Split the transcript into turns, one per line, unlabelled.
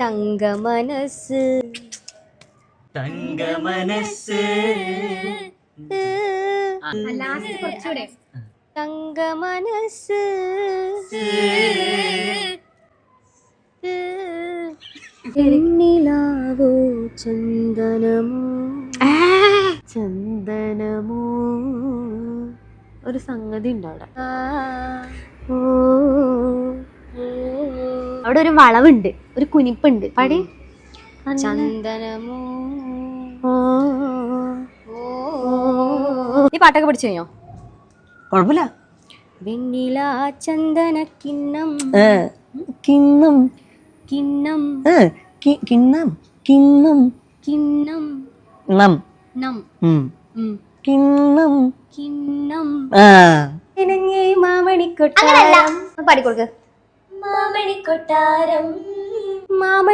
തങ്ക മനസ്സ്
തങ്ക മനസ്സ്
തങ്ക മനസ്സ് നിലാവോ ചന്ദനമോ ചന്ദനമോ ഒരു സംഗതി ഉണ്ട് അവിടെ. അവിടെ ഒരു വളവുണ്ട്, ഒരു കുനിപ്പുണ്ട്. പാടി. ചന്ദനമോ. ഈ പാട്ടൊക്കെ പഠിച്ചു കഴിഞ്ഞോ?
കുഴപ്പമില്ല.
വെണ്ണില ചന്ദന കിണ്ണം
കിണ്ണം
കിണ്ണം
കിണ്ണം കിണ്ണം
കിണ്ണം
നം
നം
കിണ്ണം
കിണ്ണം
ആ
മാമണിക്കൊട്ടാരം പാടിക്കൊടുക്ക്.
മാമണിക്കൊട്ടാരം
മാമ